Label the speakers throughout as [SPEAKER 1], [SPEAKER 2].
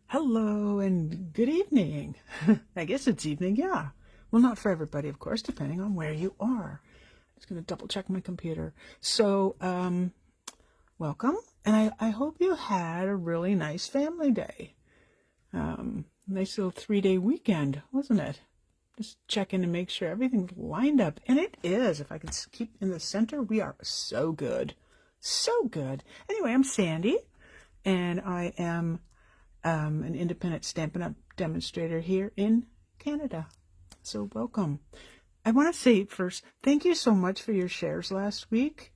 [SPEAKER 1] Hello and good evening. I guess it's evening, yeah. Well, not for everybody, of course, depending on where you are. I'm just going to double check my computer. So, welcome. And I hope you had a really nice family day. Nice little 3-day weekend, wasn't it? Just check in and make sure everything's lined up. And it is. If I can keep in the center, we are so good. So good. Anyway, I'm Sandy, and I am an independent Stampin' Up! Demonstrator here in Canada. So welcome. I want to say first, thank you so much for your shares last week.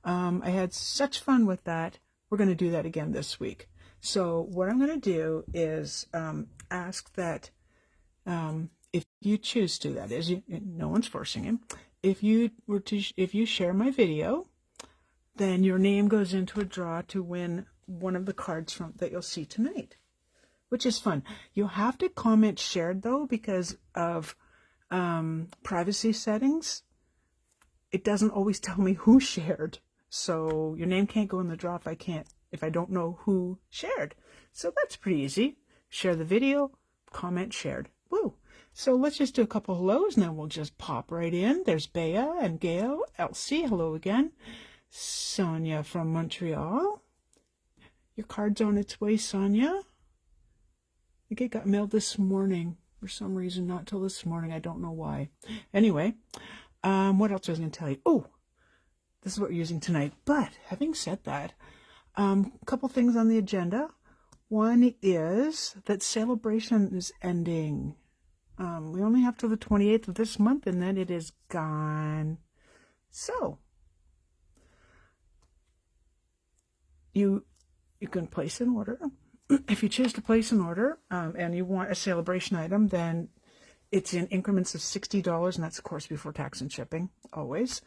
[SPEAKER 1] I had such fun with that. We're going to do that again this week. So what I'm going to do is ask that if you choose to, that is, no one's forcing you. If you share my video, then your name goes into a draw to win one of the cards that you'll see tonight, which is fun. You'll have to comment shared though, because of privacy settings. It doesn't always tell me who shared, so your name can't go in the draw if I don't know who shared. So that's pretty easy. Share the video, comment shared. Woo! So let's just do a couple hellos and then we'll just pop right in. There's Bea and Gail, Elsie, hello again. Sonia from Montreal. Your card's on its way, Sonia. I think it got mailed this morning for some reason, not till this morning. I don't know why. Anyway, what else was I going to tell you? Oh, this is what we're using tonight. But having said that, a couple things on the agenda. One is that Sale-a-bration is ending. We only have till the 28th of this month, and then it is gone. So you can place an order. If you choose to place an order and you want a Sale-a-bration item, then it's in increments of $60, and that's, of course, before tax and shipping, always.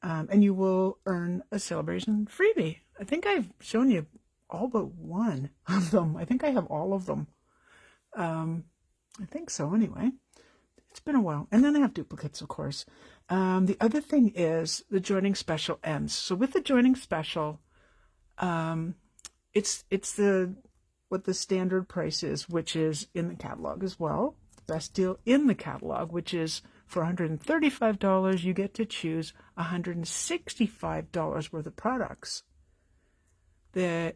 [SPEAKER 1] And you will earn a Sale-a-bration freebie. I think I've shown you all but one of them. I think I have all of them. I think so, anyway. It's been a while. And then I have duplicates, of course. The other thing is the joining special ends. So with the joining special, it's what the standard price is, which is in the catalog as well. Best deal in the catalog, which is for $135, you get to choose $165 worth of products. The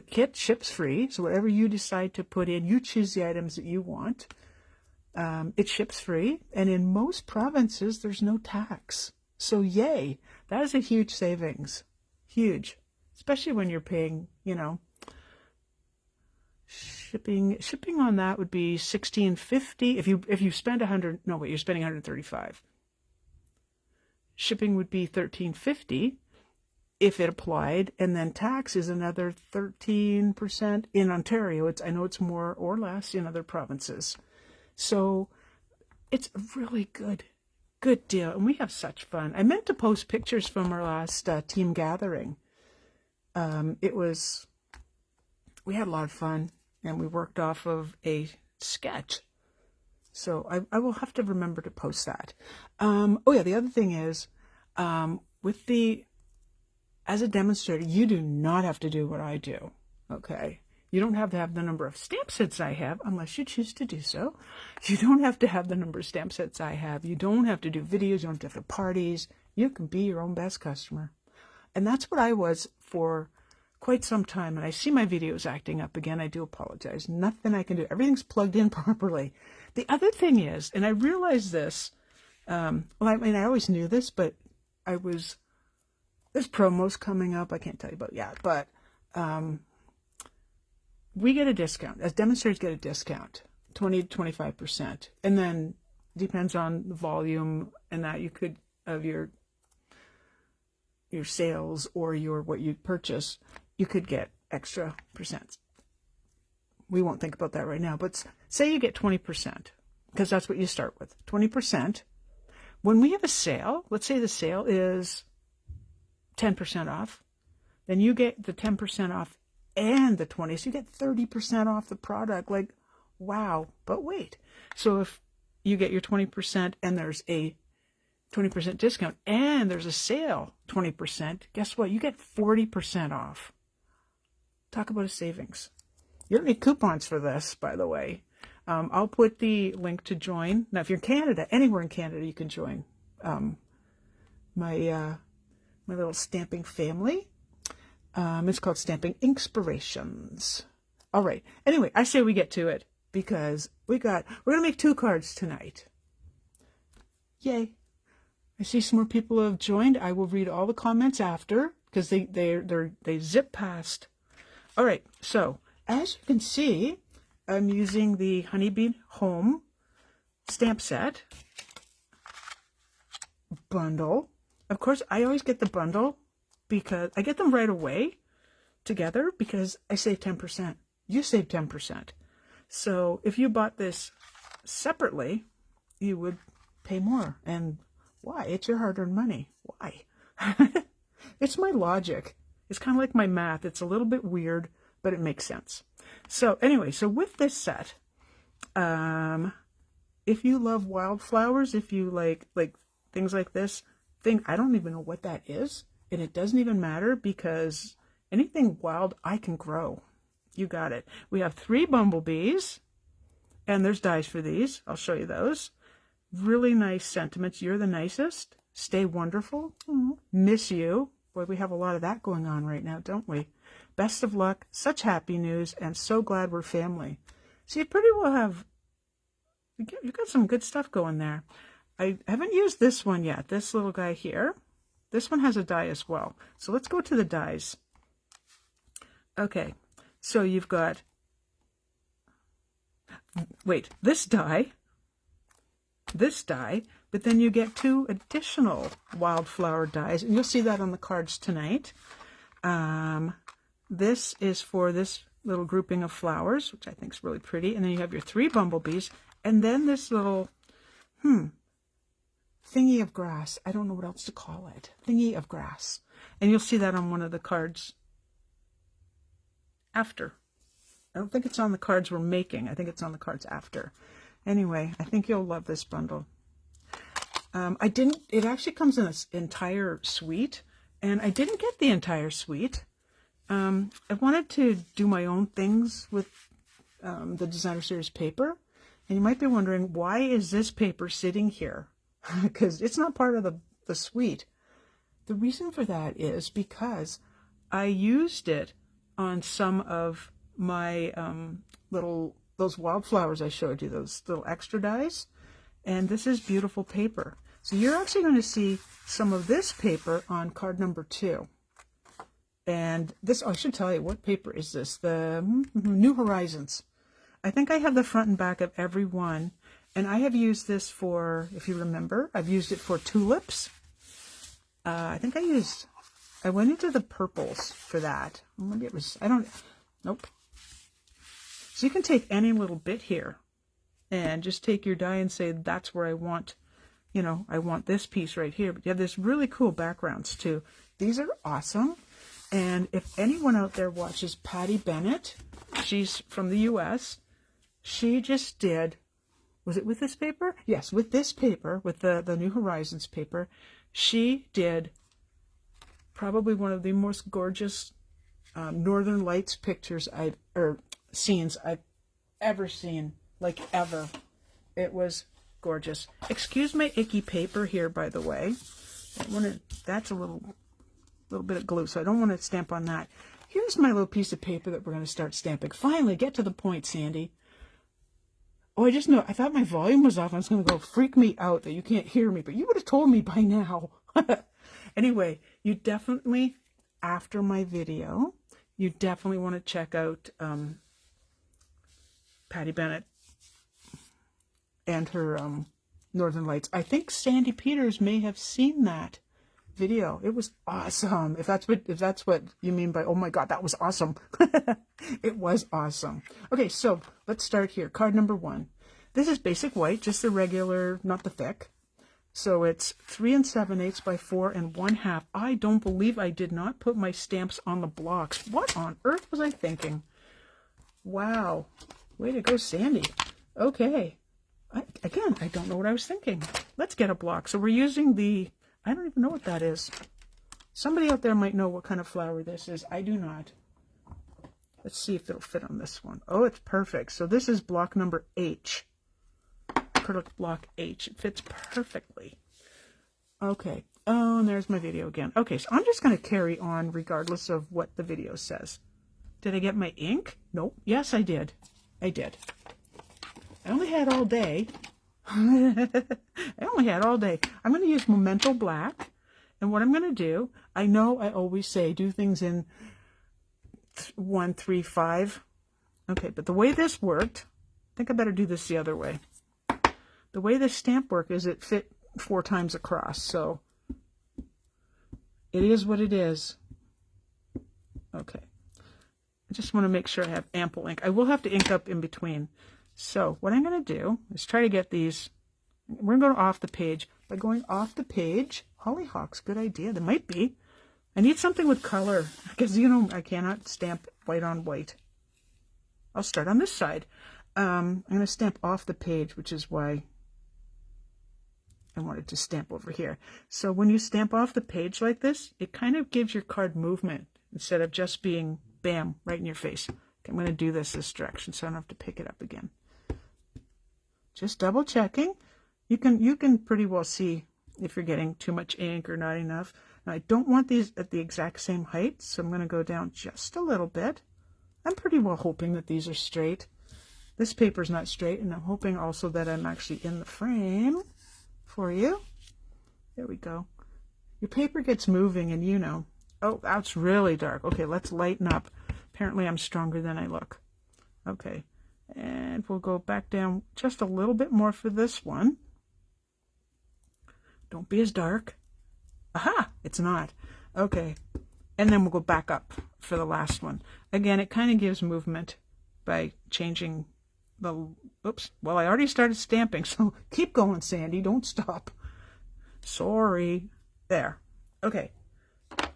[SPEAKER 1] kit ships free, so whatever you decide to put in, you choose the items that you want. It ships free, and in most provinces, there's no tax. So yay, that is a huge savings. Huge. Especially when you're paying, shipping on that would be $16.50. If you spend you're spending $135. Shipping would be $13.50 if it applied, and then tax is another 13% in Ontario. I know it's more or less in other provinces. So it's a really good deal, and we have such fun. I meant to post pictures from our last team gathering. We had a lot of fun, and we worked off of a sketch. So I will have to remember to post that. The other thing is, as a demonstrator, you do not have to do what I do, okay? You don't have to have the number of stamp sets I have, unless you choose to do so. You don't have to have the number of stamp sets I have. You don't have to do videos. You don't have to have parties. You can be your own best customer. And that's what I was for quite some time. And I see my videos acting up again. I do apologize. Nothing I can do. Everything's plugged in properly. The other thing is, and I realized this, I always knew this, but there's promos coming up. I can't tell you about yet, but we get a discount. As demonstrators get a discount, 20 to 25%. And then depends on the volume and that you could, of your sales or what you purchase, you could get extra percents. We won't think about that right now, but say you get 20%, because that's what you start with, 20%. When we have a sale, let's say the sale is 10% off, then you get the 10% off and the 20, so you get 30% off the product. Like, wow. But wait, so if you get your 20% and there's a 20% discount and there's a sale 20%, guess what? You get 40% off. Talk about a savings. You don't need coupons for this, by the way. I'll put the link to join. Now, if you're in Canada, anywhere in Canada, you can join my little stamping family. It's called Stamping Inspirations. All right. Anyway, I say we get to it because we're going to make 2 cards tonight. Yay. I see some more people have joined. I will read all the comments after because they zip past. All right. So, as you can see, I'm using the Honeybee Home stamp set bundle. Of course, I always get the bundle because I get them right away together because I save 10%. You save 10%. So if you bought this separately, you would pay more. And why? It's your hard-earned money. Why? It's my logic. It's kind of like my math. It's a little bit weird, but it makes sense. So anyway, so with this set, if you love wildflowers, if you like things like this, I don't even know what that is, and it doesn't even matter because anything wild I can grow. You got it. We have 3 bumblebees, and there's dies for these. I'll show you those. Really nice sentiments. You're the nicest. Stay wonderful. Miss you. Boy, we have a lot of that going on right now, don't we? Best of luck. Such happy news, and so glad we're family. So you pretty well have, you got some good stuff going there. I haven't used this one yet, this little guy here. This one has a die as well. So let's go to the dies. Okay, so you've got, wait, this die, but then you get 2 additional wildflower dies, and you'll see that on the cards tonight. This is for this little grouping of flowers, which I think is really pretty, and then you have your 3 bumblebees, and then this little, thingy of grass. I don't know what else to call it. Thingy of grass. And you'll see that on one of the cards after. I don't think it's on the cards we're making. I think it's on the cards after. Anyway, I think you'll love this bundle. It actually comes in an entire suite, and I didn't get the entire suite. I wanted to do my own things with the Designer Series paper, and you might be wondering, why is this paper sitting here? Because it's not part of the suite. The reason for that is because I used it on some of my those wildflowers I showed you, those little extra dies, and this is beautiful paper. So you're actually going to see some of this paper on card number 2. And this, I should tell you, what paper is this? The New Horizons. I think I have the front and back of every one. And I have used this for, if you remember, I've used it for tulips. I think I went into the purples for that. Maybe it was, nope. So you can take any little bit here and just take your die and say, that's where I want, I want this piece right here. But you have this really cool backgrounds too. These are awesome. And if anyone out there watches Patty Bennett, she's from the US, she just did, was it with this paper? Yes, with this paper, with the New Horizons paper, she did probably one of the most gorgeous Northern Lights pictures scenes I've ever seen, like ever. It was gorgeous. Excuse my icky paper here, by the way. That's a little bit of glue, so I don't want to stamp on that. Here's my little piece of paper that we're going to start stamping. Finally, get to the point, Sandy. Oh, I thought my volume was off. I was going to go freak me out that you can't hear me, but you would have told me by now. Anyway, you definitely, after my video, you definitely want to check out Patty Bennett and her Northern Lights. I think Sandy Peters may have seen that video. It was awesome. If that's what you mean by, oh my God, that was awesome. It was awesome. Okay, so let's start here. Card number 1. This is basic white, just the regular, not the thick. So it's 3 7/8 by 4 1/2. I don't believe I did not put my stamps on the blocks. What on earth was I thinking? Wow. Way to go, Sandy. Okay. Again, I don't know what I was thinking. Let's get a block. So we're using I don't even know what that is. Somebody out there might know what kind of flower this is. I do not. Let's see if it'll fit on this one. Oh, it's perfect. So this is block number H. Acrylic block H. It fits perfectly. Okay. Oh, and there's my video again. Okay, so I'm just going to carry on regardless of what the video says. Did I get my ink? Nope. Yes, I did. I did. I only had all day. I only had all day. I'm going to use Memento Black. And what I'm going to do, I know I always say do things in 1, 3, 5. Okay, but the way this worked, I think I better do this the other way. The way this stamp worked is it fit 4 times across, so it is what it is. Okay. I just want to make sure I have ample ink. I will have to ink up in between. So what I'm going to do is try to get these. We're going to go off the page. By going off the page, hollyhocks, good idea. There might be. I need something with color because, you know, I cannot stamp white on white. I'll start on this side. I'm going to stamp off the page, which is why I wanted to stamp over here. So when you stamp off the page like this, it kind of gives your card movement instead of just being bam, right in your face. Okay, I'm going to do this direction so I don't have to pick it up again. Just double checking. You can pretty well see if you're getting too much ink or not enough. Now, I don't want these at the exact same height, so I'm going to go down just a little bit. I'm pretty well hoping that these are straight. This paper's not straight, and I'm hoping also that I'm actually in the frame for you. There we go. Your paper gets moving, and you know. Oh, that's really dark. Okay, let's lighten up. Apparently, I'm stronger than I look. Okay, and we'll go back down just a little bit more for this one. Don't be as dark. Aha! It's not. Okay. And then we'll go back up for the last one. Again, it kind of gives movement by changing the... Oops. Well, I already started stamping, so keep going, Sandy. Don't stop. Sorry. There. Okay. I'm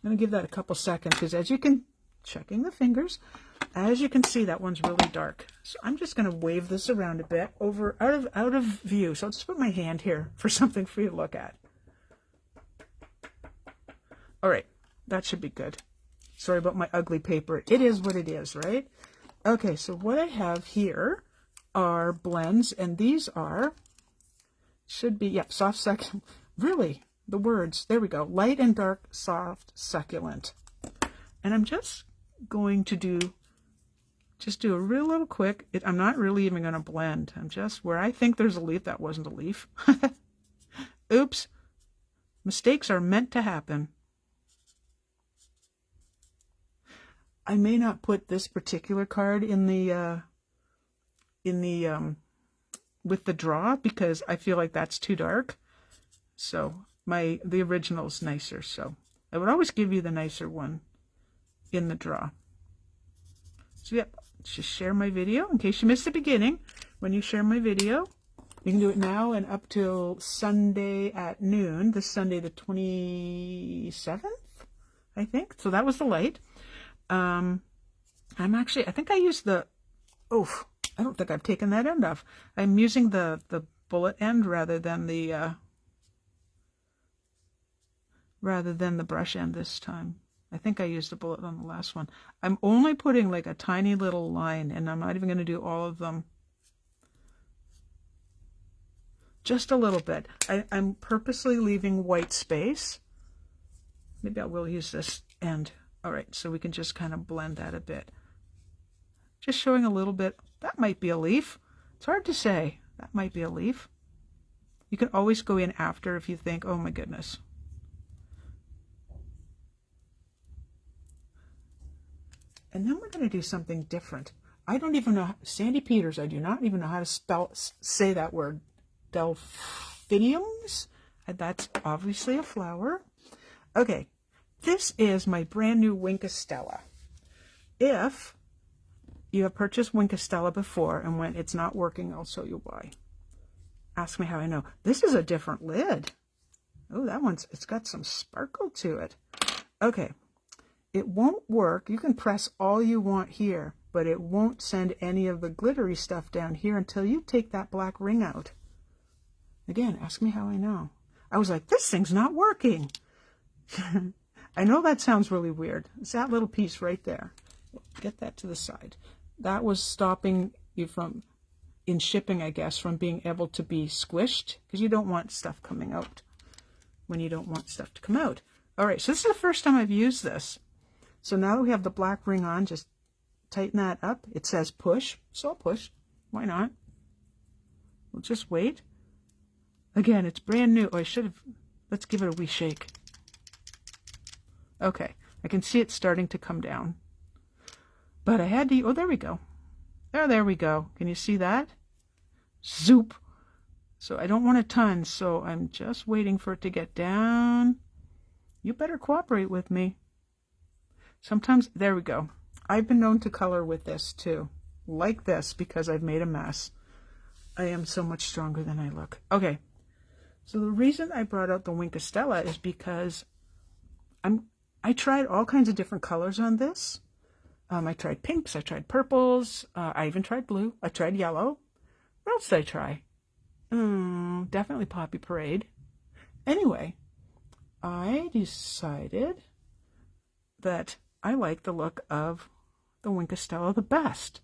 [SPEAKER 1] going to give that a couple seconds because as you can... Checking the fingers. As you can see, that one's really dark. So I'm just going to wave this around a bit over out of view. So I'll just put my hand here for something for you to look at. All right, that should be good. Sorry about my ugly paper. It is what it is, right? Okay, so what I have here are blends, and these are, should be, yep, soft succulent. Really, the words, there we go. Light and dark, soft, succulent. And I'm just going to do a real little quick, I'm not really even going to blend. I'm just, where I think there's a leaf, that wasn't a leaf. Oops. Mistakes are meant to happen. I may not put this particular card in the with the draw because I feel like that's too dark. So the original's nicer. So I would always give you the nicer one in the draw. So yep, just share my video in case you missed the beginning. When you share my video, you can do it now and up till Sunday at noon. This Sunday, the 27th, I think. So that was the light. I think I used the, I don't think I've taken that end off. I'm using the bullet end rather than the brush end this time. I think I used the bullet on the last one. I'm only putting like a tiny little line, and I'm not even going to do all of them. Just a little bit. I'm purposely leaving white space. Maybe I will use this end. All right, so we can just kind of blend that a bit. Just showing a little bit. That might be a leaf. It's hard to say. That might be a leaf. You can always go in after if you think, oh my goodness. And then we're going to do something different. I don't even know, Sandy Peters, I do not even know how to say that word. Delphiniums? That's obviously a flower. Okay, this is my brand new Winkostella. If you have purchased Winkostella before and when it's not working, I'll show you why. Ask me how I know. This is a different lid. Oh, it's got some sparkle to it. Okay. It won't work. You can press all you want here, but it won't send any of the glittery stuff down here until you take that black ring out. Again, ask me how I know. I was like, this thing's not working. I know that sounds really weird. It's that little piece right there. Get that to the side. That was stopping you from, in shipping, I guess, from being able to be squished, because you don't want stuff coming out when you don't want stuff to come out. All right, so this is the first time I've used this. So now that we have the black ring on, just tighten that up. It says push, so I'll push. Why not? We'll just wait. Again, it's brand new. Oh, I should have, let's give it a wee shake. Okay, I can see it starting to come down. But I had to, oh, there we go. There we go. Can you see that? Zoop. So I don't want a ton, so I'm just waiting for it to get down. You better cooperate with me. Sometimes, there we go. I've been known to color with this too. Like this, because I've made a mess. I am so much stronger than I look. Okay. So the reason I brought out the Wink of Stella is because I tried all kinds of different colors on this. I tried pinks, I tried purples, I even tried blue, I tried yellow. What else did I try? Definitely Poppy Parade. Anyway, I decided that I like the look of the Wink of Stella the best.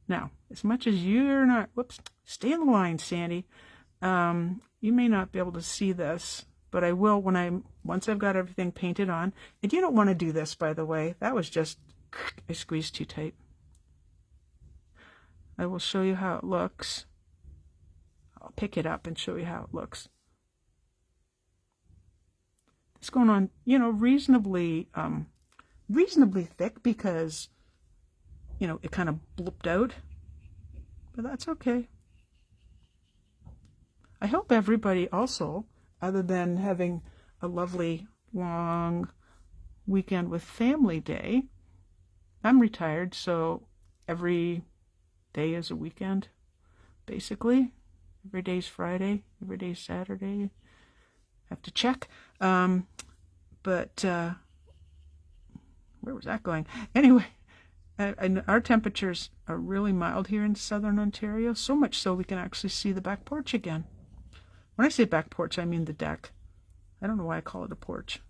[SPEAKER 1] Now, as much as you're not, whoops, stay in the line, Sandy. You may not be able to see this, but I will once I've got everything painted on. And you don't want to do this, by the way. That was just, I squeezed too tight. I will show you how it looks. I'll pick it up and show you how it looks. It's going on, you know, reasonably thick because, you know, it kind of blooped out. But that's okay. I hope everybody also, other than having a lovely long weekend with family day, I'm retired, so every day is a weekend, basically. Every day's Friday, every day's Saturday. Have to check. But where was that going? Anyway, our temperatures are really mild here in southern Ontario, so much so we can actually see the back porch again. When I say back porch, I mean the deck. I don't know why I call it a porch.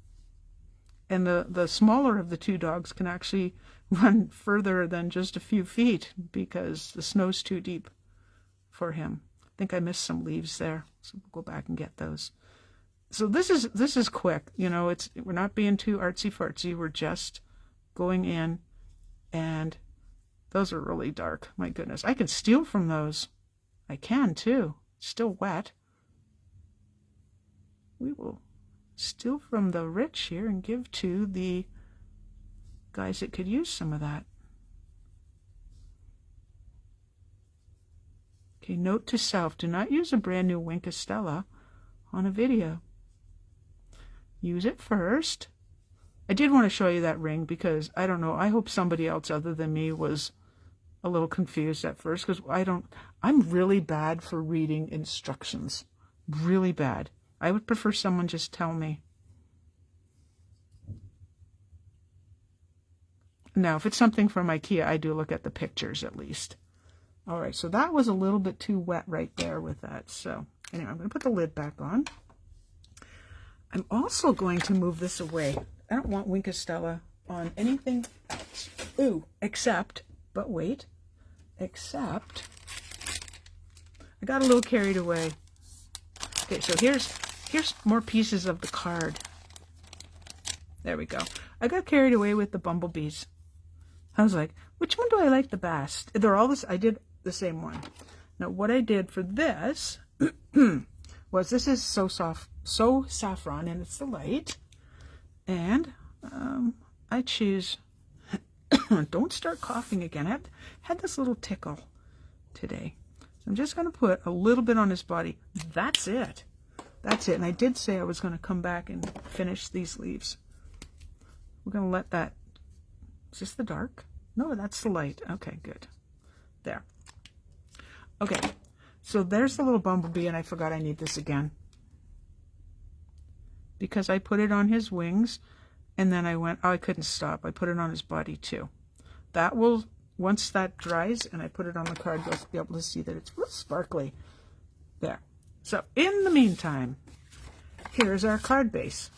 [SPEAKER 1] And the smaller of the two dogs can actually run further than just a few feet because the snow's too deep for him. I think I missed some leaves there, so we'll go back and get those. So this is quick. You know, we're not being too artsy fartsy. We're just going in, and those are really dark. My goodness, I can steal from those. I can too. It's still wet. We will steal from the rich here and give to the guys that could use some of that. Okay, note to self, do not use a brand new Wink of Stella on a video. Use it first. I did want to show you that ring because, I don't know, I hope somebody else other than me was a little confused at first because I'm really bad for reading instructions. Really bad. I would prefer someone just tell me. Now, if it's something from IKEA, I do look at the pictures at least. All right, so that was a little bit too wet right there with that. So anyway, I'm going to put the lid back on. I'm also going to move this away. I don't want Wink of Stella on anything else. Ooh, except, but wait, except, I got a little carried away. Okay, so here's more pieces of the card. There we go. I got carried away with the bumblebees. I was like, which one do I like the best? They're all this. I did the same one. Now, what I did for this was, this is so soft, so saffron, and it's the light. And I choose, don't start coughing again. I had this little tickle today. So I'm just going to put a little bit on his body. That's it. That's it. And I did say I was going to come back and finish these leaves. We're going to let that, is this the dark? No, that's the light. Okay, good. There. Okay, so there's the little bumblebee, and I forgot I need this again. Because I put it on his wings, and then I went, oh, I couldn't stop. I put it on his body too. That will, once that dries and I put it on the card, you'll be able to see that it's real sparkly. There. So in the meantime, here's our card base.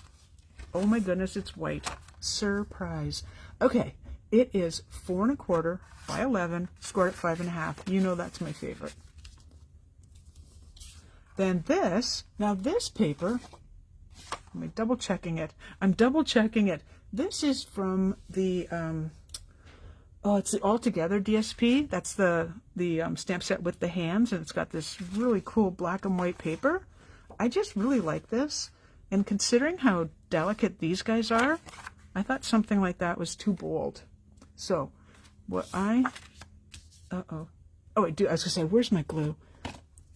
[SPEAKER 1] Oh my goodness, it's white. Surprise. Okay, It is 4 1/4 by 11, scored at 5 1/2. You know that's my favorite. Then this, now this paper, I'm double checking it. I'm double checking it. This is from the, it's the Altogether DSP. That's the stamp set with the hands, and it's got this really cool black and white paper. I just really like this, and considering how delicate these guys are, I thought something like that was too bold. So, what I was gonna say, where's my glue?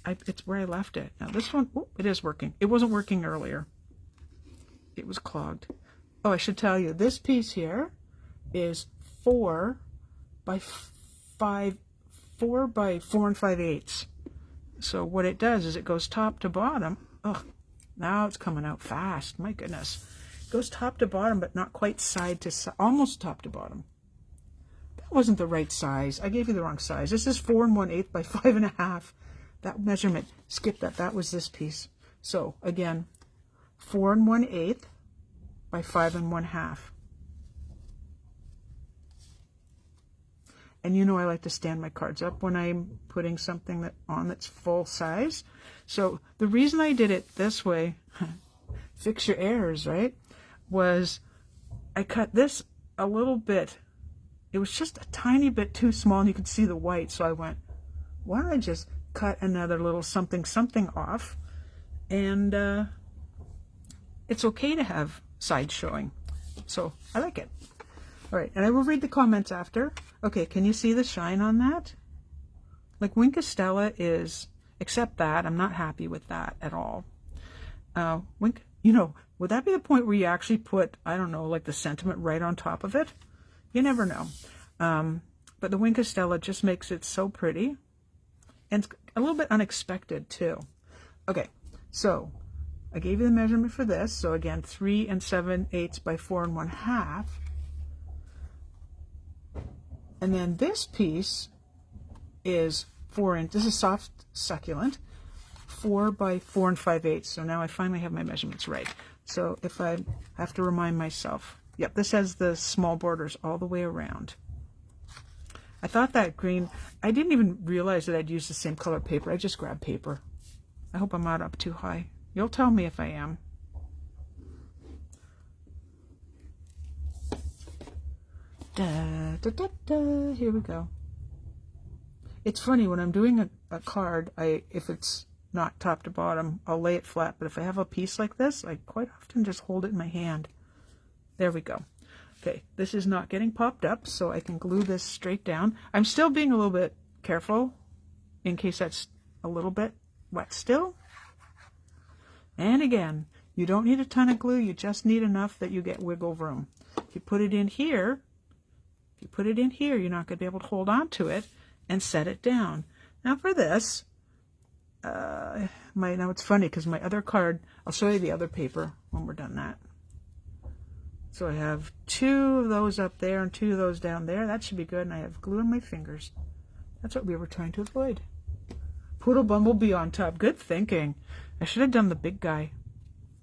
[SPEAKER 1] It's where I left it. Now this one, it is working. It wasn't working earlier. It was clogged. Oh, I should tell you, this piece here is 4 by 4 5/8. So what it does is it goes top to bottom. Oh, now it's coming out fast. My goodness. It goes top to bottom, but not quite side to side, almost top to bottom. That wasn't the right size. I gave you the wrong size. This is 4 1/8 by 5 1/2. That measurement, skip that. That was this piece. So again, 4 1/8 by 5 1/2. And you know I like to stand my cards up when I'm putting something that's full size. So the reason I did it this way, fix your errors, right, was I cut this a little bit. It was just a tiny bit too small, and you could see the white. So I went, why don't I just cut another little something off, and it's okay to have sides showing. So I like it. All right, and I will read the comments after. Okay, can you see the shine on that? Like Wink Estella is, except that, I'm not happy with that at all. Wink, would that be the point where you actually put, I don't know, like the sentiment right on top of it? You never know. But the Wink Estella just makes it so pretty. And it's a little bit unexpected too. Okay, so I gave you the measurement for this. So again, 3 7/8 by 4 1/2. And then this piece is 4 inch. This is soft succulent, 4 by 4 5/8. So now I finally have my measurements right. So if I have to remind myself, yep, this has the small borders all the way around. I thought that green, I didn't even realize that I'd use the same color paper. I just grabbed paper. I hope I'm not up too high. You'll tell me if I am. Da, da, da, da. Here we go. It's funny, when I'm doing a card, if it's not top to bottom, I'll lay it flat. But if I have a piece like this, I quite often just hold it in my hand. There we go. Okay, this is not getting popped up, so I can glue this straight down. I'm still being a little bit careful in case that's a little bit wet still. And again, you don't need a ton of glue, you just need enough that you get wiggle room. If you put it in here, you're not going to be able to hold on to it and set it down. Now for this, now it's funny because my other card, I'll show you the other paper when we're done that. So I have 2 of those up there and 2 of those down there. That should be good. And I have glue on my fingers. That's what we were trying to avoid. Poodle Bumblebee on top. Good thinking. I should have done the big guy.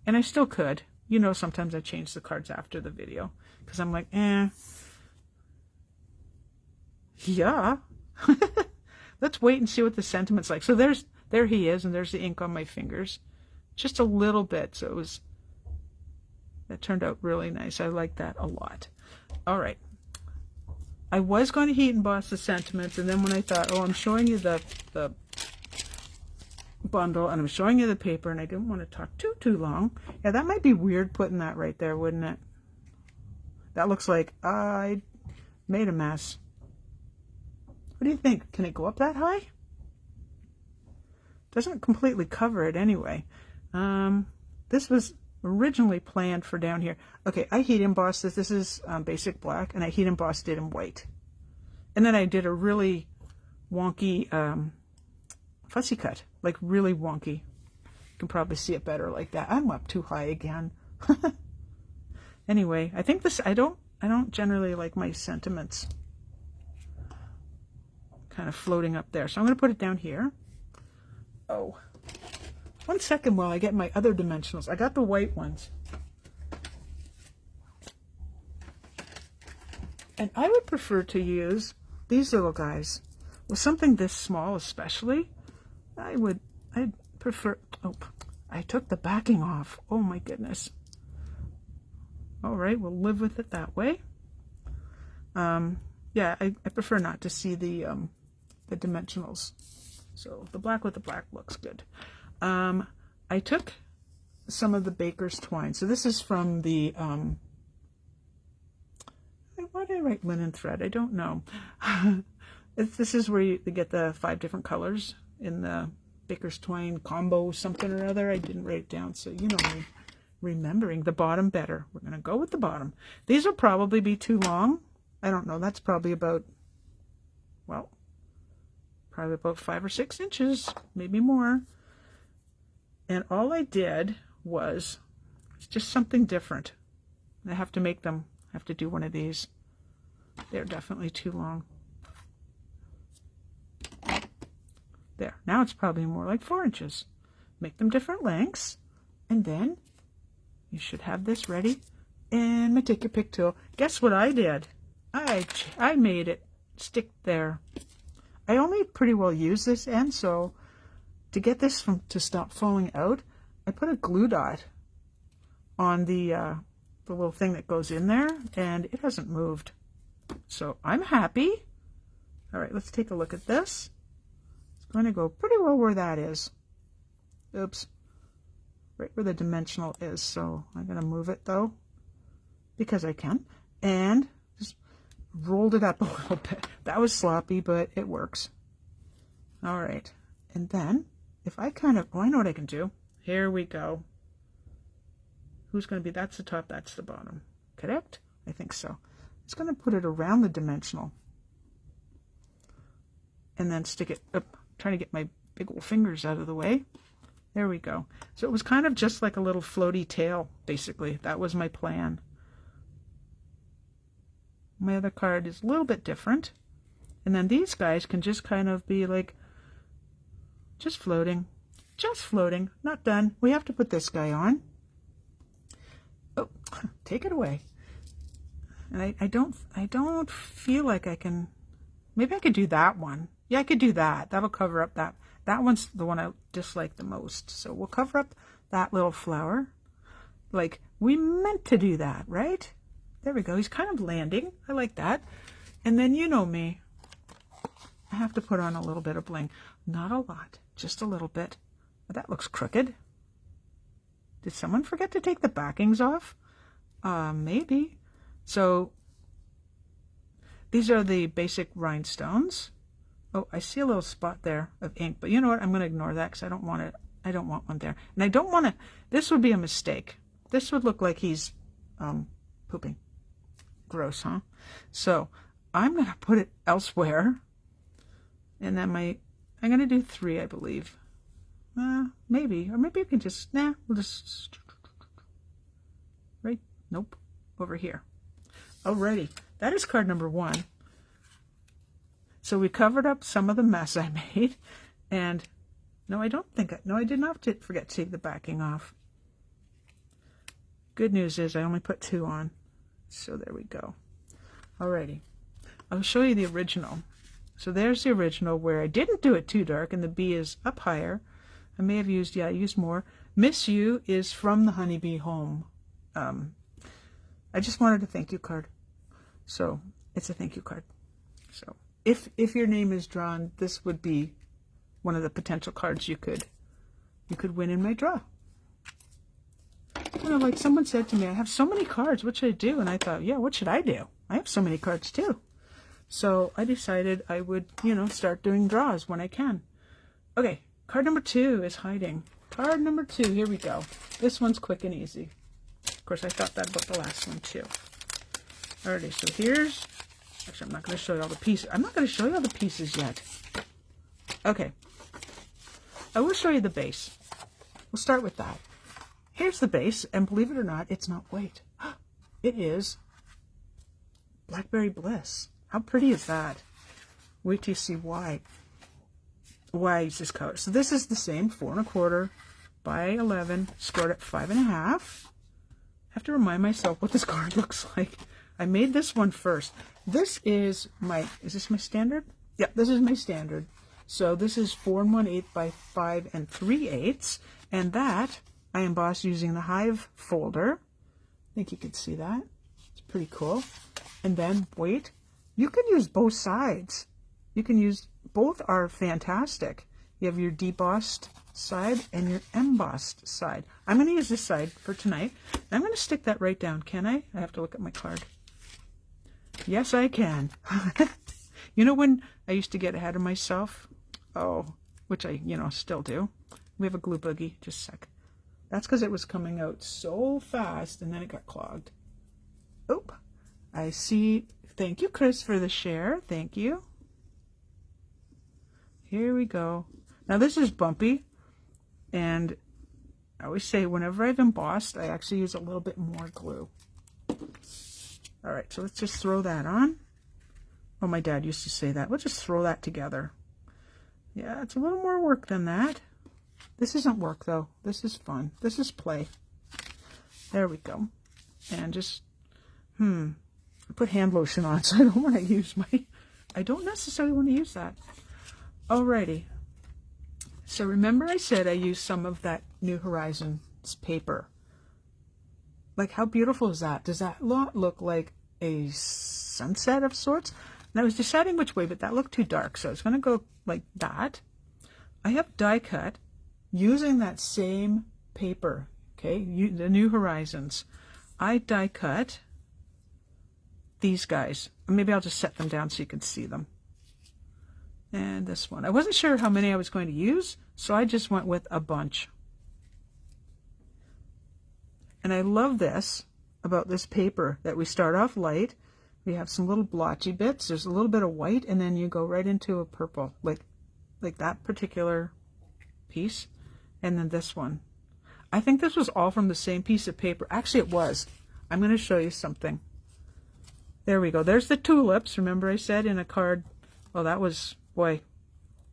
[SPEAKER 1] And I still could. You know, sometimes I change the cards after the video. Because I'm like, yeah. Let's wait and see what the sentiment's like. So there he is. And there's the ink on my fingers. Just a little bit. So that turned out really nice. I like that a lot. All right. I was going to heat emboss the sentiments, and then when I thought, I'm showing you the bundle, and I'm showing you the paper, and I didn't want to talk too long. Yeah, that might be weird putting that right there, wouldn't it? That looks like I made a mess. What do you think? Can it go up that high? Doesn't completely cover it anyway. This was originally planned for down here. Okay, I heat embossed this. This is basic black, and I heat embossed it in white. And then I did a really wonky fussy cut, like really wonky. You can probably see it better like that. I'm up too high again. Anyway, I think this, I don't generally like my sentiments kind of floating up there. So I'm going to put it down here. Oh. 1 second while I get my other dimensionals. I got the white ones. And I would prefer to use these little guys. With something this small especially, I'd prefer, oh, I took the backing off. Oh my goodness. All right, we'll live with it that way. Yeah, I prefer not to see the dimensionals. So the black with the black looks good. I took some of the baker's twine. So this is from the, why did I write linen thread? I don't know. This is where you get the 5 different colors in the baker's twine combo something or other. I didn't write it down, so you know me. Remembering the bottom better. We're going to go with the bottom. These will probably be too long. I don't know. That's probably about, well, probably about 5 or 6 inches, maybe more. And all I did was just something different. I have to make them, I have to do one of these. They're definitely too long. There. Now it's probably more like 4 inches. Make them different lengths. And then you should have this ready. And my take your pick tool. Guess what I did? I made it stick there. I only pretty well use this end, so to get this to stop falling out, I put a glue dot on the little thing that goes in there, and it hasn't moved. So I'm happy. All right, let's take a look at this. It's going to go pretty well where that is. Oops. Right where the dimensional is. So I'm going to move it though, because I can. And just rolled it up a little bit. That was sloppy, but it works. All right. And then if I kind of, oh, I know what I can do. Here we go. Who's going to be, that's the top, that's the bottom. Correct? I think so. It's going to put it around the dimensional. And then stick it up, trying to get my big old fingers out of the way. There we go. So it was kind of just like a little floaty tail, basically. That was my plan. My other card is a little bit different. And then these guys can just kind of be like, just floating. Just floating. Not done. We have to put this guy on. Oh, take it away. And I don't feel like I can, maybe I could do that one. Yeah, I could do that. That'll cover up that. That one's the one I dislike the most. So we'll cover up that little flower. Like, we meant to do that, right? There we go. He's kind of landing. I like that. And then you know me. I have to put on a little bit of bling. Not a lot. Just a little bit. But that looks crooked. Did someone forget to take the backings off? Maybe. So, these are the basic rhinestones. Oh, I see a little spot there of ink, but you know what? I'm going to ignore that because I don't want it. I don't want one there. And I don't want to, this would be a mistake. This would look like he's pooping. Gross, huh? So I'm going to put it elsewhere. And then I'm going to do 3, I believe. Maybe. Or maybe I can just, we'll just, right? Nope. Over here. Alrighty. That is card number 1. So we covered up some of the mess I made, and no, I did not forget to take the backing off. Good news is I only put 2 on, so there we go. Alrighty, I'll show you the original. So there's the original where I didn't do it too dark, and the B is up higher. I may have used, I used more. Miss You is from the Honeybee Home. I just wanted a thank you card, so it's a thank you card. So. If your name is drawn, this would be one of the potential cards you could win in my draw. You know, like someone said to me, I have so many cards, what should I do? And I thought, yeah, what should I do? I have so many cards too. So I decided I would, start doing draws when I can. Okay, card number 2 is hiding. Card number 2, here we go. This one's quick and easy. Of course, I thought that about the last one too. Alrighty, so here's, actually, I'm not going to show you all the pieces. I'm not going to show you all the pieces yet. Okay. I will show you the base. We'll start with that. Here's the base, and believe it or not, it's not white. It is Blackberry Bliss. How pretty is that? Wait till you see why. Why I use this color. So this is the same 4 1/4 by 11, scored at 5 1/2. I have to remind myself what this card looks like. I made this one first. This is this my standard? Yeah, this is my standard. So this is 4 1/8 by 5 3/8, and that I embossed using the Hive folder. I think you can see that. It's pretty cool. And then, wait, you can use both sides. You can use, both are fantastic. You have your debossed side and your embossed side. I'm going to use this side for tonight. I'm going to stick that right down. Can I? I have to look at my card. Yes, I can. You know when I used to get ahead of myself? Oh, which I, still do. We have a glue boogie. Just a sec. That's because it was coming out so fast and then it got clogged. Oop. I see. Thank you, Chris, for the share. Thank you. Here we go. Now this is bumpy, and I always say whenever I've embossed, I actually use a little bit more glue. All right, so let's just throw that on. Oh, my dad used to say that. We'll just throw that together. Yeah, it's a little more work than that. This isn't work, though. This is fun. This is play. There we go. And just, I put hand lotion on, so I don't want to use I don't necessarily want to use that. Alrighty. So remember I said I used some of that New Horizons paper. Like, how beautiful is that? Does that look like a sunset of sorts? And I was deciding which way, but that looked too dark, so it's going to go like that. I have die cut using that same paper, okay, the New Horizons. I die cut these guys. Maybe I'll just set them down so you can see them. And this one. I wasn't sure how many I was going to use, so I just went with a bunch. And I love this about this paper, that we start off light. We have some little blotchy bits. There's a little bit of white, and then you go right into a purple, like that particular piece. And then this one. I think this was all from the same piece of paper. Actually, it was. I'm going to show you something. There we go. There's the tulips. Remember I said in a card, well, that was, boy,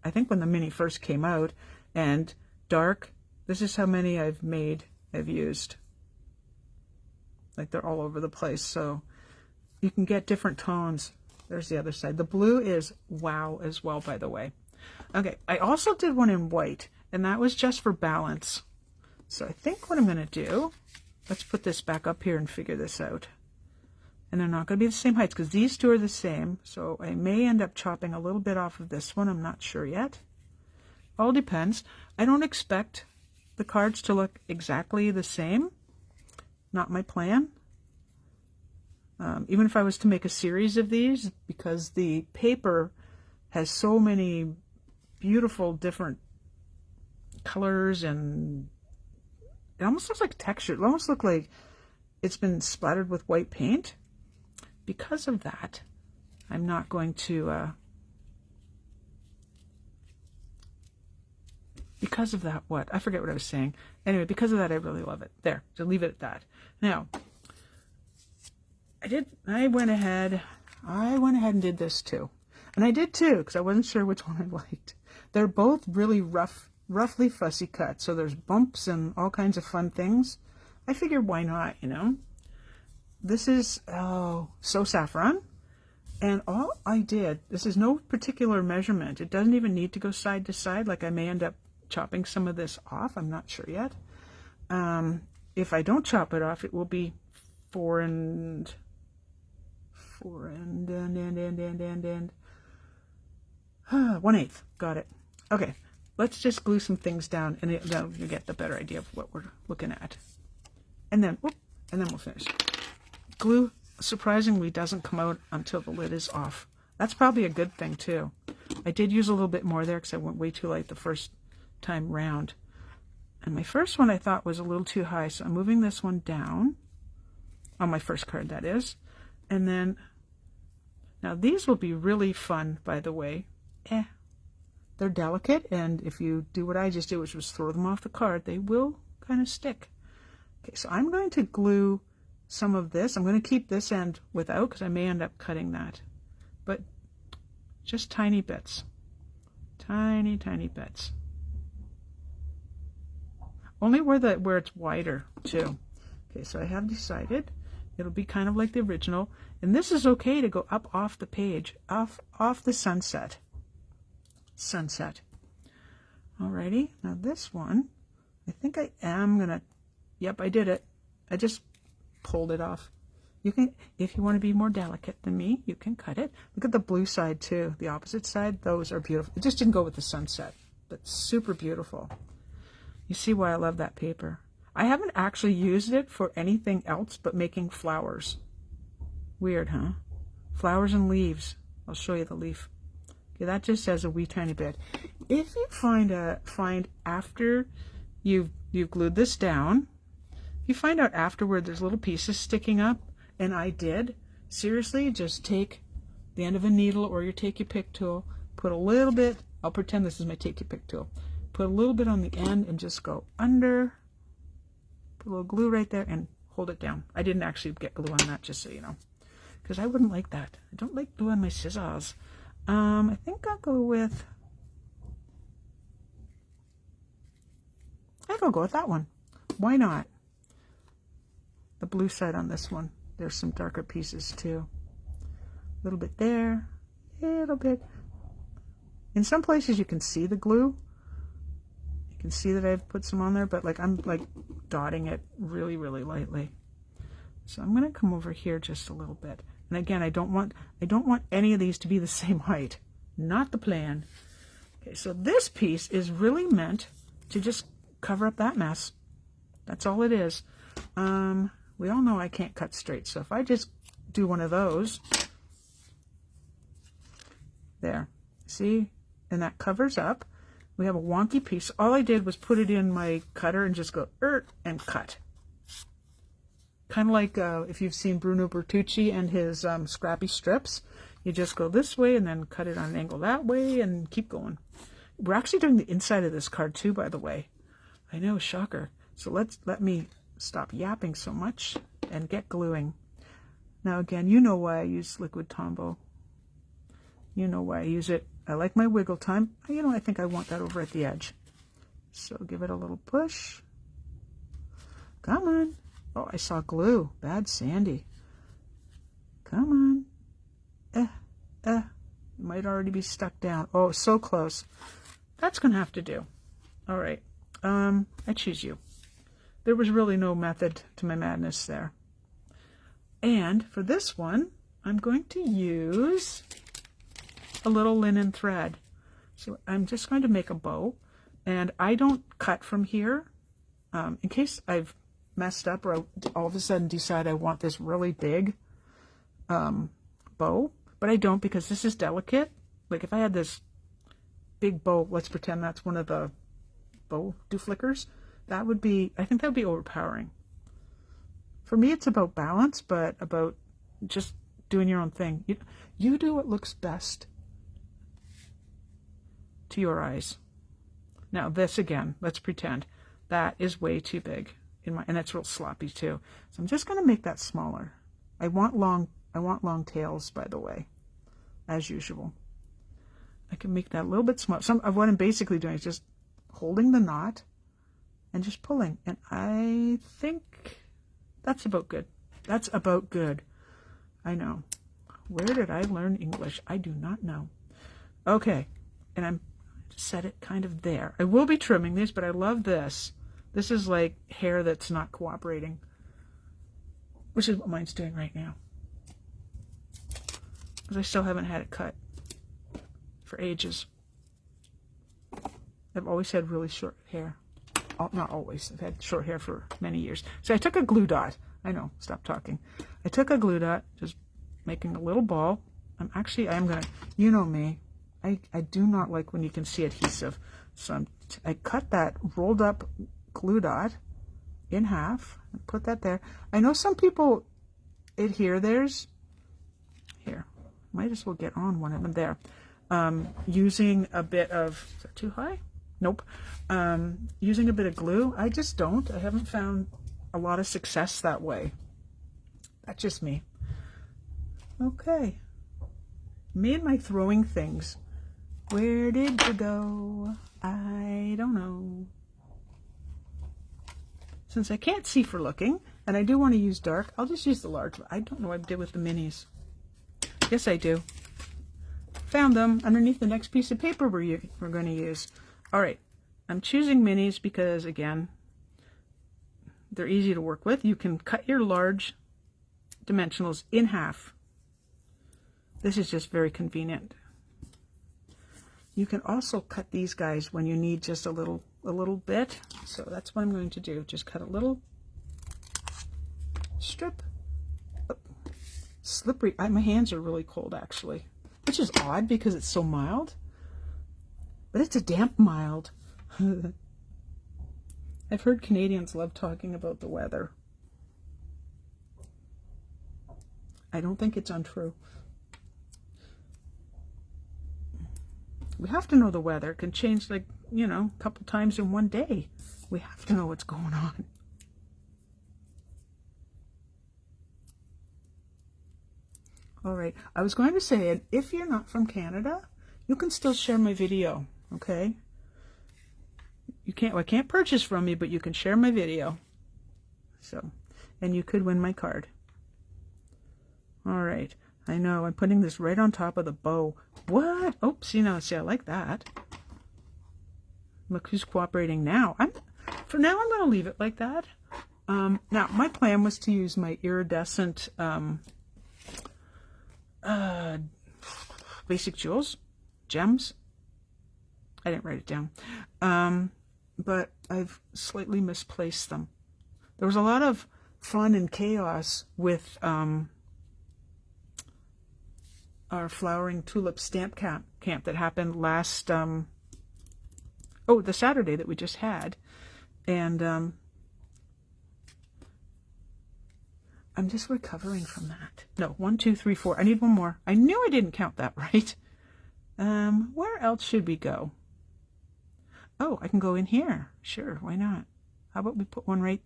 [SPEAKER 1] I think when the mini first came out. And dark, this is how many I've used. Like, they're all over the place, so you can get different tones. There's the other side. The blue is wow as well, by the way. Okay, I also did one in white, and that was just for balance. So I think what I'm going to do, let's put this back up here and figure this out. And they're not going to be the same heights, because these two are the same, so I may end up chopping a little bit off of this one. I'm not sure yet. All depends. I don't expect the cards to look exactly the same. Not my plan. Even if I was to make a series of these, because the paper has so many beautiful different colors, and it almost looks like texture. It almost looks like it's been splattered with white paint. Because of that, I'm not going to, because of that, what? I forget what I was saying. Anyway, because of that, I really love it. There, so leave it at that. Now, I went ahead and did this too. And I did too, because I wasn't sure which one I liked. They're both really roughly fussy cut, so there's bumps and all kinds of fun things. I figured, why not, This is, So Saffron. And all I did, this is no particular measurement. It doesn't even need to go side to side. Like, I may end up chopping some of this off. I'm not sure yet. If I don't chop it off, it will be 4 and 1/8. Got it. Okay, let's just glue some things down, and then you get the better idea of what we're looking at. And then we'll finish. Glue surprisingly doesn't come out until the lid is off. That's probably a good thing too. I did use a little bit more there because I went way too light the first time round. And my first one I thought was a little too high, so I'm moving this one down. On my first card, that is. And then, now these will be really fun, by the way. They're delicate, and if you do what I just did, which was throw them off the card, they will kind of stick. Okay, so I'm going to glue some of this. I'm going to keep this end without, because I may end up cutting that. But just tiny bits. Tiny, tiny bits. Only where it's wider, too. Okay, so I have decided It'll be kind of like the original. And this is okay to go up off the page, off the sunset. Sunset. Alrighty, now this one, I think I am gonna, yep, I did it. I just pulled it off. You can, if you want to be more delicate than me, you can cut it. Look at the blue side too, the opposite side. Those are beautiful. It just didn't go with the sunset, but super beautiful. You see why I love that paper. I haven't actually used it for anything else but making flowers. Weird, huh? Flowers and leaves. I'll show you the leaf. Okay, that just says a wee tiny bit. If you find after you've glued this down, you find out afterward there's little pieces sticking up, and I did, seriously, just take the end of a needle, or you take your pick tool, put a little bit, I'll pretend this is my take your pick tool, put a little bit on the end and just go under, put a little glue right there and hold it down. I didn't actually get glue on that, just so you know, because I wouldn't like that. I don't like glue on my scissors. I think I'll go with, that one. Why not? The blue side on this one. There's some darker pieces too. A little bit there, a little bit. In some places you can see the glue. You can see that I've put some on there, but like I'm like dotting it really, really lightly. So I'm going to come over here just a little bit. And again, I don't want any of these to be the same height. Not the plan. Okay, so this piece is really meant to just cover up that mess. That's all it is. We all know I can't cut straight, so if I just do one of those, there, see, and that covers up. We have a wonky piece. All I did was put it in my cutter and just go and cut. Kind of like if you've seen Bruno Bertucci and his scrappy strips, you just go this way and then cut it on an angle that way and keep going. We're actually doing the inside of this card too, by the way. I know, shocker. So let me stop yapping so much and get gluing. Now again, you know why I use liquid Tombow. You know why I use it. I like my wiggle time. You know, I think I want that over at the edge. So give it a little push. Come on. Oh, I saw glue. Bad Sandy. Come on. It might already be stuck down. Oh, so close. That's going to have to do. All right. I choose you. There was really no method to my madness there. And for this one, I'm going to use a little linen thread. So I'm just going to make a bow, and I don't cut from here in case I've messed up or I all of a sudden decide I want this really big bow, but I don't, because this is delicate. Like if I had this big bow, let's pretend that's one of the bow flickers, that would be, I think that would be overpowering. For me, it's about balance, but about just doing your own thing. You do what looks best to your eyes. Now this again, let's pretend that is way too big and that's real sloppy too. So I'm just going to make that smaller. I want long tails, by the way, as usual. I can make that a little bit smaller. Some of what I'm basically doing is just holding the knot and just pulling. And I think that's about good. That's about good. I know. Where did I learn English? I do not know. Okay. And I'm set it kind of there. I will be trimming these, but I love this. This is like hair that's not cooperating, which is what mine's doing right now. Because I still haven't had it cut for ages. I've always had really short hair. Not always. I've had short hair for many years. So I took a glue dot. I know, stop talking. I took a glue dot, just making a little ball. I'm going to, you know me, I do not like when you can see adhesive. So I cut that rolled up glue dot in half and put that there. I know some people adhere theirs. Here, might as well get on one of them there. Using a bit of, is that too high? Nope. Using a bit of glue. I just don't. I haven't found a lot of success that way. That's just me. Okay. Me and my throwing things. Where did you go? I don't know. Since I can't see for looking, And I do want to use dark. I'll just use the large one. I don't know what I did with the minis. Yes, I do. Found them underneath the next piece of paper we're going to use. All right. I'm choosing minis because, again, they're easy to work with. You can cut your large dimensionals in half. This is just very convenient. You can also cut these guys when you need just a little bit. So that's what I'm going to do. Just cut a little strip. Oh, slippery. My hands are really cold, actually, which is odd because it's so mild. But it's a damp mild. I've heard Canadians love talking about the weather. I don't think it's untrue. We have to know the weather. It can change, like, you know, a couple times in one day. We have to know what's going on. All right. I was going to say, and if you're not from Canada, you can still share my video, okay? You can't, well, I can't purchase from me, but you can share my video. So, and you could win my card. All right. I know, I'm putting this right on top of the bow. What? Oh, see, I like that. Look who's cooperating now. For now, I'm going to leave it like that. Now, my plan was to use my iridescent basic jewels, gems. I didn't write it down. But I've slightly misplaced them. There was a lot of fun and chaos with our flowering tulip stamp camp that happened last, the Saturday that we just had. And I'm just recovering from that. No, 1, 2, 3, 4. I need one more. I knew I didn't count that right. Where else should we go? Oh, I can go in here. Sure, why not? How about we put one right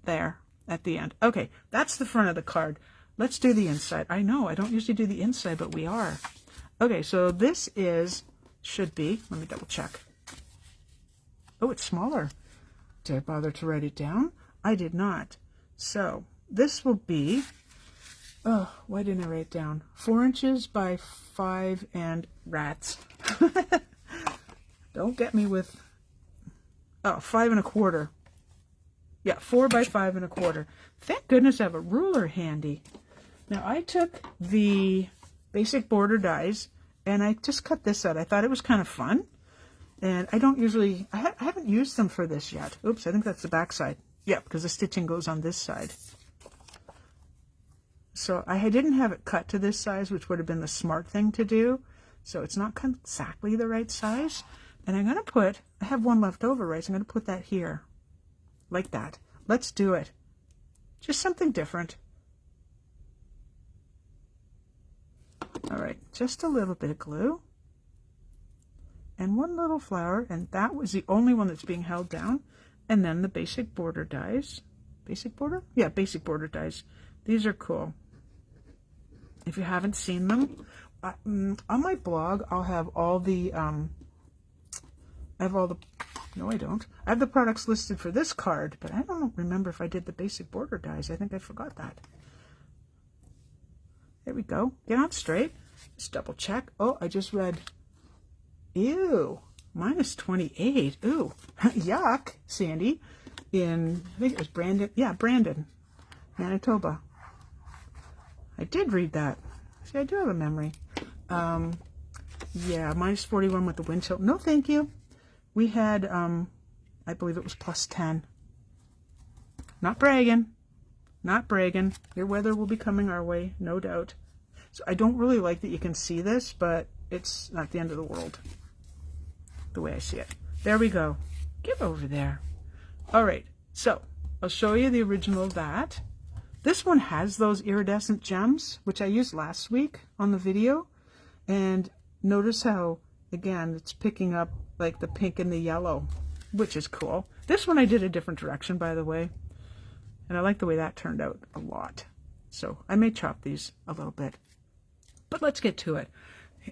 [SPEAKER 1] there at the end? Okay, that's the front of the card. Let's do the inside. I know, I don't usually do the inside, but we are. Okay, so this should be, let me double check. Oh, it's smaller. Did I bother to write it down? I did not. So this will be, oh, why didn't I write it down? 4 inches by 5 and rats. Don't get me with, 5 1/4. Yeah, 4 by 5 1/4. Thank goodness I have a ruler handy. Now I took the basic border dies and I just cut this out. I thought it was kind of fun. And I don't usually, I haven't used them for this yet. Oops, I think that's the back side. Yeah, because the stitching goes on this side. So I didn't have it cut to this size, which would have been the smart thing to do. So it's not exactly the right size. And I'm going to I have one left over, right? So I'm going to put that here. Like that. Let's do it. Just something different. All right, just a little bit of glue. And one little flower, and that was the only one that's being held down. And then the basic border dies. Basic border? Yeah, basic border dies. These are cool. If you haven't seen them, on my blog, I'll have all the, no I don't. I have the products listed for this card, but I don't remember if I did the basic border dies. I think I forgot that. There we go. Get on straight. Let's double check. Oh, I just read, ew, -28. Ooh, yuck, Sandy. I think it was Brandon. Yeah, Brandon, Manitoba. I did read that. See, I do have a memory. Yeah, -41 with the wind chill. No, thank you. We had, I believe it was +10. Not bragging. Not bragging. Your weather will be coming our way, no doubt. So I don't really like that you can see this, but it's not the end of the world, the way I see it. There we go. Get over there. All right, so I'll show you the original of that. This one has those iridescent gems, which I used last week on the video. And notice how, again, it's picking up like the pink and the yellow, which is cool. This one I did a different direction, by the way. And I like the way that turned out a lot. So I may chop these a little bit. But let's get to it.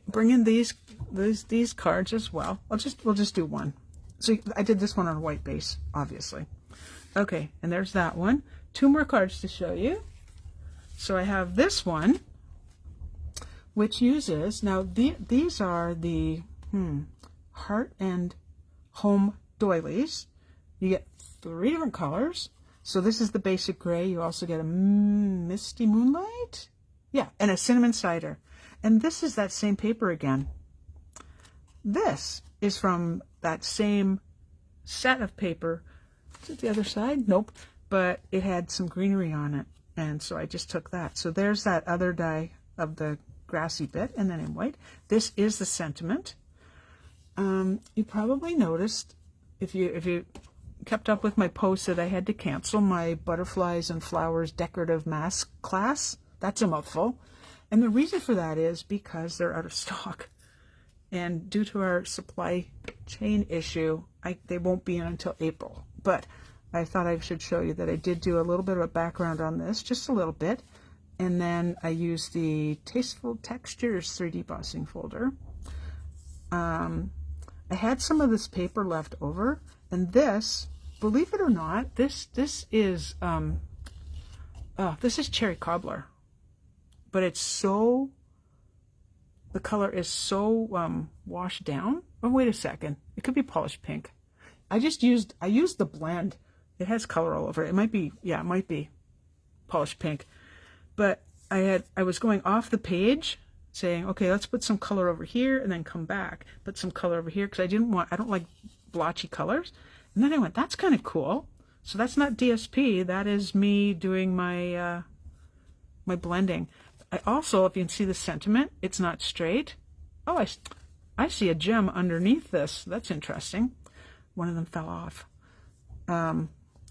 [SPEAKER 1] Bring in these cards as well. We'll just do one. So I did this one on a white base, obviously. Okay, and there's that one. 2 more cards to show you. So I have this one, which uses, now these are the Heart and Home doilies. You get 3 different colors. So this is the basic gray. You also get a misty moonlight. Yeah, and a cinnamon cider. And this is that same paper again. This is from that same set of paper. Is it the other side? Nope. But it had some greenery on it. And so I just took that. So there's that other die of the grassy bit, and then in white. This is the sentiment. You probably noticed, if you kept up with my post, that I had to cancel my butterflies and flowers decorative mask class. That's a mouthful. And the reason for that is because they're out of stock. And due to our supply chain issue, they won't be in until April. But I thought I should show you that I did do a little bit of a background on this, just a little bit. And then I used the Tasteful Textures 3D embossing folder. I had some of this paper left over, and this, believe it or not, this is cherry cobbler, but it's so, the color is so washed down. Oh, wait a second, it could be polished pink. I used the blend. It has color all over it. It might be, yeah, it might be polished pink, but I was going off the page, saying, okay, let's put some color over here and then come back, put some color over here, because I don't like blotchy colors. And then I went, that's kind of cool. So that's not DSP, that is me doing my my blending. I also, if you can see the sentiment, it's not straight. Oh, I see a gem underneath this. That's interesting. One of them fell off.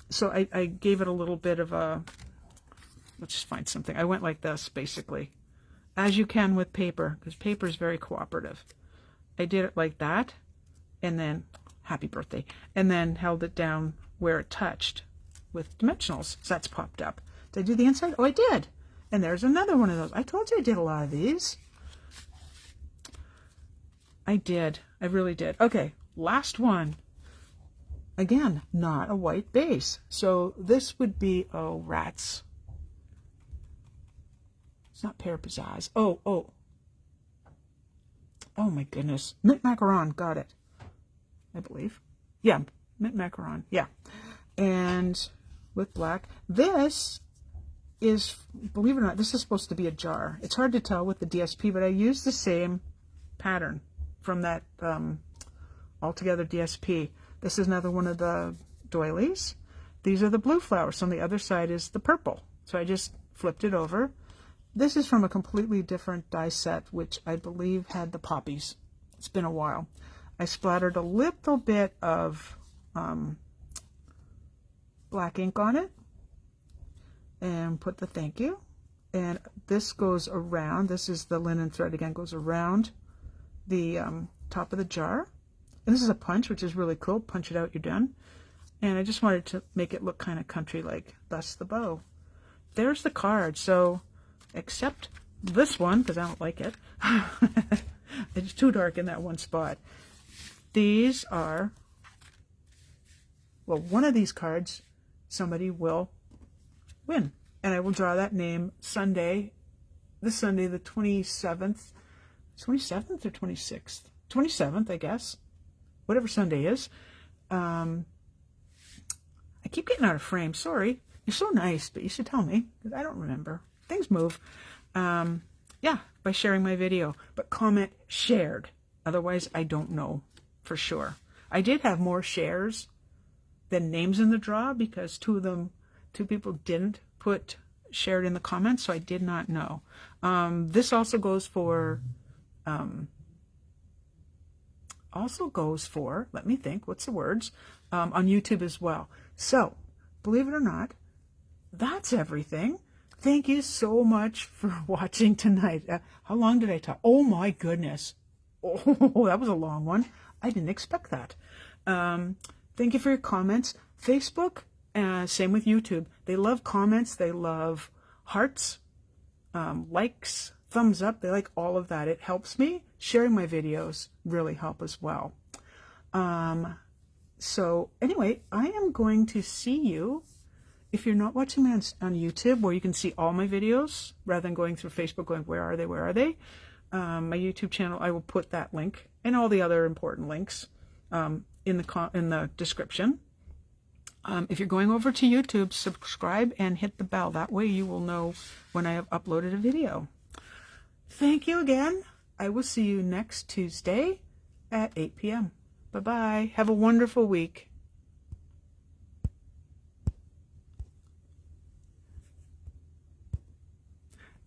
[SPEAKER 1] So I gave it a little bit of a, let's just find something. I went like this, basically, as you can with paper, because paper is very cooperative. I did it like that, and then, happy birthday, and then held it down where it touched with dimensionals. So that's popped up. Did I do the inside? Oh, I did. And there's another one of those. I told you I did a lot of these. I did. I really did. Okay, last one. Again, not a white base. So this would be, oh, rats. It's not pear pizzazz. Oh my goodness. Mint macaron, got it. I believe. Yeah, mint macaron, yeah. And with black. This is, believe it or not, this is supposed to be a jar. It's hard to tell with the DSP, but I used the same pattern from that Altogether DSP. This is another one of the doilies. These are the blue flowers. On the other side is the purple. So I just flipped it over. This is from a completely different die set, which I believe had the poppies. It's been a while. I splattered a little bit of black ink on it and put the thank you. And this goes around, this is the linen thread again, goes around the top of the jar. And this is a punch, which is really cool. Punch it out, you're done. And I just wanted to make it look kind of country-like, thus the bow. There's the card. So, except this one, because I don't like it. It's too dark in that one spot. These are, well, one of these cards, somebody will win. And I will draw that name Sunday, this Sunday, the 27th. 27th or 26th? 27th, I guess. Whatever Sunday is. I keep getting out of frame. Sorry. You're so nice, but you should tell me, because I don't remember. Things move. Yeah, by sharing my video. But comment shared. Otherwise, I don't know for sure. I did have more shares than names in the draw, because two people didn't put shared in the comments, so I did not know. This also goes for... let me think, what's the words, on YouTube as well. So, believe it or not, that's everything. Thank you so much for watching tonight. How long did I talk? Oh my goodness. Oh, that was a long one. I didn't expect that. Thank you for your comments. Facebook, same with YouTube. They love comments. They love hearts, likes, thumbs up. They like all of that. It helps me. Sharing my videos really help as well. So anyway, I am going to see you. If you're not watching me on YouTube, where you can see all my videos, rather than going through Facebook going, where are they, where are they? My YouTube channel, I will put that link and all the other important links in the description. If you're going over to YouTube, subscribe and hit the bell. That way you will know when I have uploaded a video. Thank you again. I will see you next Tuesday at 8 p.m. Bye-bye. Have a wonderful week.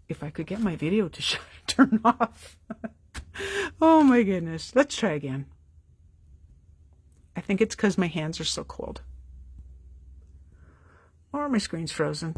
[SPEAKER 1] If I could get my video to turn off. Oh my goodness. Let's try again. I think it's because my hands are so cold. Or my screen's frozen.